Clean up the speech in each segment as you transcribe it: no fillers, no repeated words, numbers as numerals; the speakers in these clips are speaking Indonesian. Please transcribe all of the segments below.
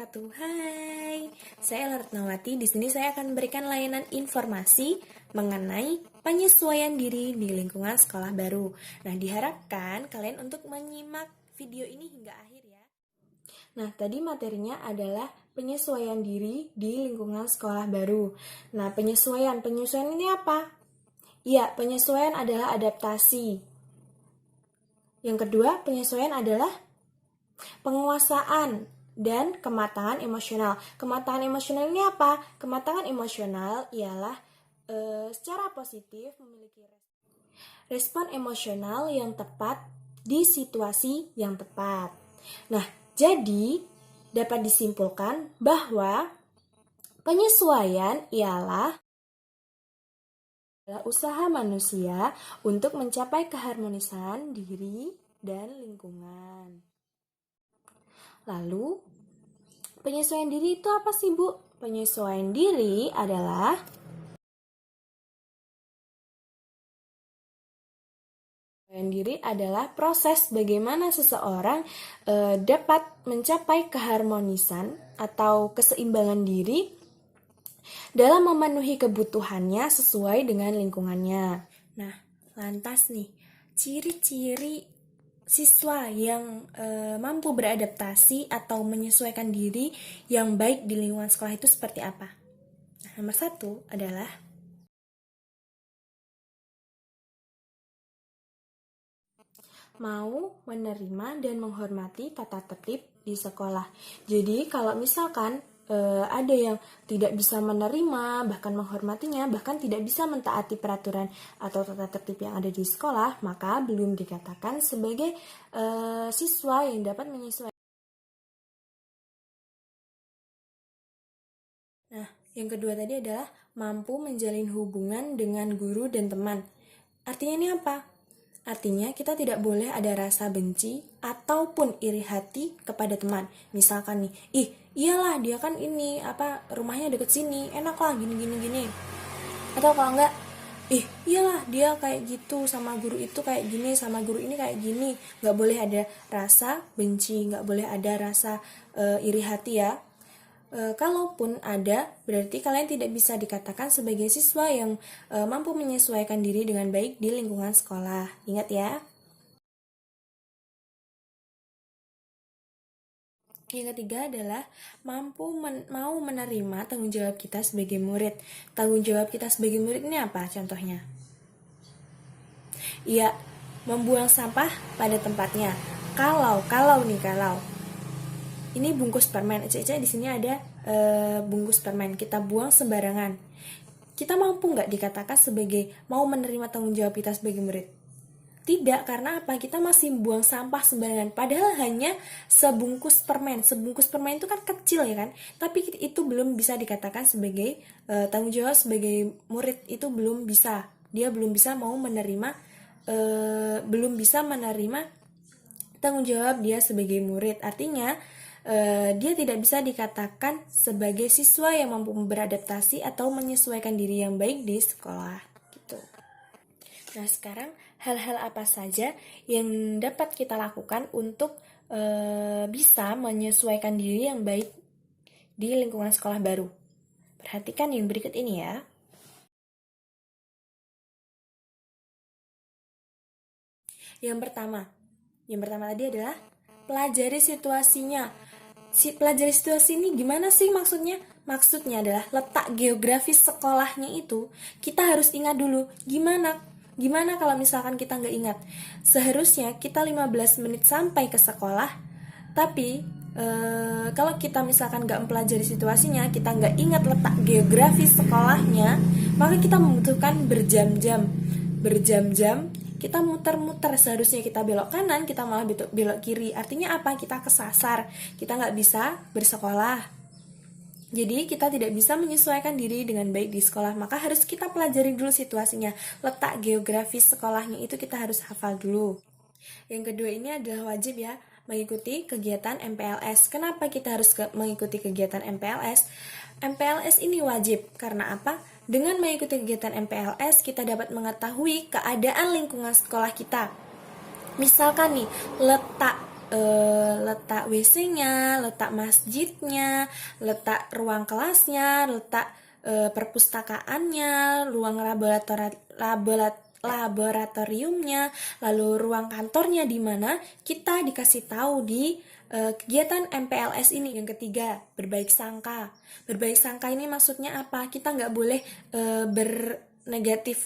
wabarakatuh. Hai, saya Lartnawati. Di sini saya akan memberikan layanan informasi mengenai penyesuaian diri di lingkungan sekolah baru. Nah, diharapkan kalian untuk menyimak video ini hingga akhir ya. Nah, tadi materinya adalah penyesuaian diri di lingkungan sekolah baru. Nah, penyesuaian ini apa? Iya, penyesuaian adalah adaptasi. Yang kedua, penyesuaian adalah penguasaan dan kematangan emosional. Kematangan emosional ini apa? Kematangan emosional ialah secara positif memiliki respon emosional yang tepat di situasi yang tepat. Nah, jadi dapat disimpulkan bahwa penyesuaian ialah usaha manusia untuk mencapai keharmonisan diri dan lingkungan. Lalu, penyesuaian diri itu apa sih, Bu? Penyesuaian diri adalah proses bagaimana seseorang dapat mencapai keharmonisan atau keseimbangan diri dalam memenuhi kebutuhannya sesuai dengan lingkungannya. Nah, lantas nih, ciri-ciri siswa yang mampu beradaptasi atau menyesuaikan diri yang baik di lingkungan sekolah itu seperti apa? Nah, nomor 1 adalah mau menerima dan menghormati tata tertib di sekolah. Jadi kalau misalkan ada yang tidak bisa menerima, bahkan menghormatinya, bahkan tidak bisa mentaati peraturan atau tata tertib yang ada di sekolah, maka belum dikatakan sebagai siswa yang dapat menyesuaikan. Nah, yang kedua tadi adalah mampu menjalin hubungan dengan guru dan teman. Artinya ini apa? Artinya kita tidak boleh ada rasa benci ataupun iri hati kepada teman. Misalkan nih, iyalah dia kan ini rumahnya deket sini, enak lah gini. Atau kalau enggak, iyalah dia kayak gitu sama guru itu kayak gini, sama guru ini kayak gini. Nggak boleh ada rasa benci, nggak boleh ada rasa iri hati ya. Kalaupun ada, berarti kalian tidak bisa dikatakan sebagai siswa yang mampu menyesuaikan diri dengan baik di lingkungan sekolah. Ingat ya. Yang ketiga adalah mau menerima tanggung jawab kita sebagai murid. Tanggung jawab kita sebagai murid ini apa contohnya? Iya, membuang sampah pada tempatnya. Kalau ini bungkus permen, Ece di sini ada bungkus permen, kita buang sembarangan. Kita mampu nggak dikatakan sebagai mau menerima tanggung jawab kita sebagai murid? Tidak, karena apa? Kita masih buang sampah sembarangan. Padahal hanya sebungkus permen. Sebungkus permen itu kan kecil ya kan? Tapi itu belum bisa dikatakan sebagai tanggung jawab sebagai murid. Itu belum bisa. Dia belum bisa mau menerima, belum bisa menerima tanggung jawab dia sebagai murid. Artinya dia tidak bisa dikatakan sebagai siswa yang mampu beradaptasi atau menyesuaikan diri yang baik di sekolah gitu. Nah, sekarang hal-hal apa saja yang dapat kita lakukan untuk bisa menyesuaikan diri yang baik di lingkungan sekolah baru? Perhatikan yang berikut ini ya. Yang pertama tadi adalah pelajari situasinya. Pelajari situasi ini gimana sih maksudnya? Maksudnya adalah letak geografis sekolahnya itu kita harus ingat dulu. Gimana kalau misalkan kita nggak ingat? Seharusnya kita 15 menit sampai ke sekolah, tapi kalau kita misalkan nggak mempelajari situasinya, kita nggak ingat letak geografis sekolahnya, maka kita membutuhkan berjam-jam kita muter-muter. Seharusnya kita belok kanan, kita malah belok kiri. Artinya apa? Kita kesasar, kita nggak bisa bersekolah. Jadi kita tidak bisa menyesuaikan diri dengan baik di sekolah. Maka harus kita pelajari dulu situasinya. Letak geografis sekolahnya itu kita harus hafal dulu. Yang kedua ini adalah wajib ya, mengikuti kegiatan MPLS. Kenapa kita harus mengikuti kegiatan MPLS? MPLS ini wajib, karena apa? Dengan mengikuti kegiatan MPLS, kita dapat mengetahui keadaan lingkungan sekolah kita. Misalkan nih, letak letak WC-nya, letak masjidnya, letak ruang kelasnya, letak perpustakaannya, ruang laboratoriumnya, lalu ruang kantornya, di mana kita dikasih tahu di kegiatan MPLS ini. Yang ketiga, berbaik sangka. Berbaik sangka ini maksudnya apa? Kita nggak boleh bernegatif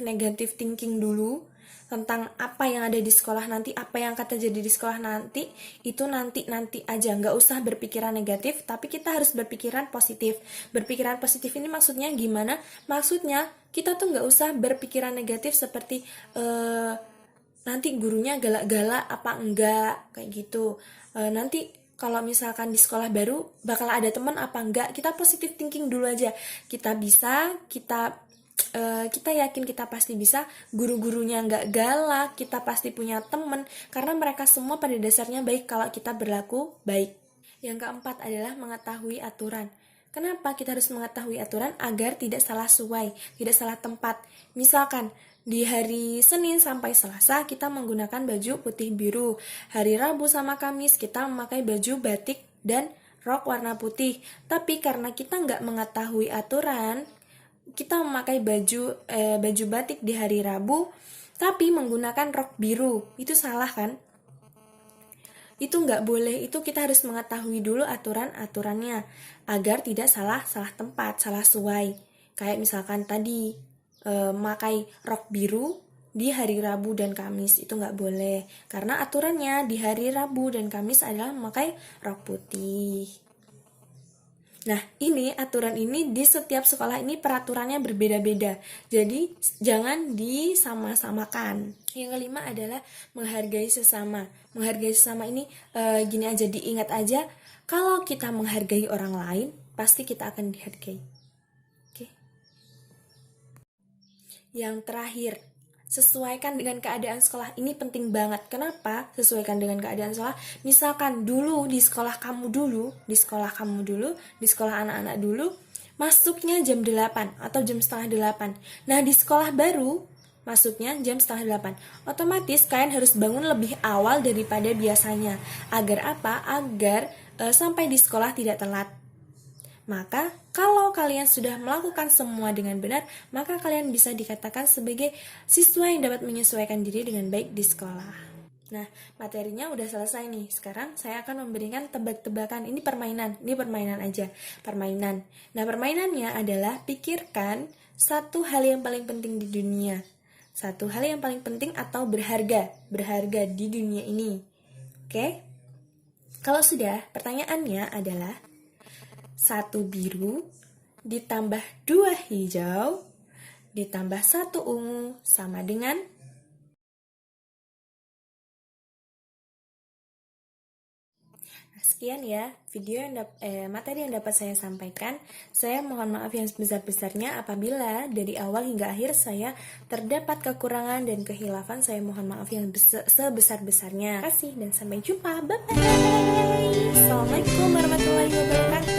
thinking dulu tentang apa yang ada di sekolah nanti, apa yang akan terjadi di sekolah nanti, itu nanti aja, nggak usah berpikiran negatif, tapi kita harus berpikiran positif. Berpikiran positif ini maksudnya gimana? Maksudnya kita tuh nggak usah berpikiran negatif seperti nanti gurunya galak-galak apa enggak, kayak gitu. Nanti kalau misalkan di sekolah baru bakal ada teman apa enggak, kita positive thinking dulu aja. Kita bisa, kita yakin kita pasti bisa, guru-gurunya nggak galak, kita pasti punya temen, karena mereka semua pada dasarnya baik kalau kita berlaku baik. Yang keempat adalah mengetahui aturan. Kenapa kita harus mengetahui aturan? Agar tidak salah suai, tidak salah tempat. Misalkan di hari Senin sampai Selasa kita menggunakan baju putih biru, hari Rabu sama Kamis kita memakai baju batik dan rok warna putih. Tapi karena kita nggak mengetahui aturan, kita memakai baju batik di hari Rabu tapi menggunakan rok biru, itu salah kan? Itu nggak boleh. Itu kita harus mengetahui dulu aturannya agar tidak salah tempat, salah suai. Kayak misalkan tadi memakai rok biru di hari Rabu dan Kamis, itu nggak boleh karena aturannya di hari Rabu dan Kamis adalah memakai rok putih. Nah, ini aturan ini di setiap sekolah ini peraturannya berbeda-beda. Jadi, jangan disama-samakan. Yang kelima adalah menghargai sesama. Menghargai sesama ini gini aja, diingat aja, kalau kita menghargai orang lain, pasti kita akan dihargai. Oke. Yang terakhir, sesuaikan dengan keadaan sekolah. Ini penting banget. Kenapa sesuaikan dengan keadaan sekolah? Misalkan dulu di sekolah kamu dulu, di sekolah anak-anak dulu, masuknya jam 8 atau jam setengah 8. Nah, di sekolah baru masuknya jam setengah 8. Otomatis kalian harus bangun lebih awal daripada biasanya. Agar apa? Agar sampai di sekolah tidak telat. Maka, kalau kalian sudah melakukan semua dengan benar, maka kalian bisa dikatakan sebagai siswa yang dapat menyesuaikan diri dengan baik di sekolah. Nah, materinya udah selesai nih. Sekarang saya akan memberikan tebak-tebakan. Ini permainan aja. Permainan. Nah, permainannya adalah pikirkan satu hal yang paling penting di dunia. Satu hal yang paling penting atau berharga di dunia ini. Oke? Kalau sudah, pertanyaannya adalah 1 biru ditambah 2 hijau ditambah 1 ungu sama dengan. Nah, sekian ya video materi yang dapat saya sampaikan. Saya mohon maaf yang sebesar-besarnya apabila dari awal hingga akhir saya terdapat kekurangan dan kehilafan. Saya mohon maaf yang sebesar-besarnya. Terima kasih dan sampai jumpa. Bye bye. Assalamualaikum warahmatullahi wabarakatuh.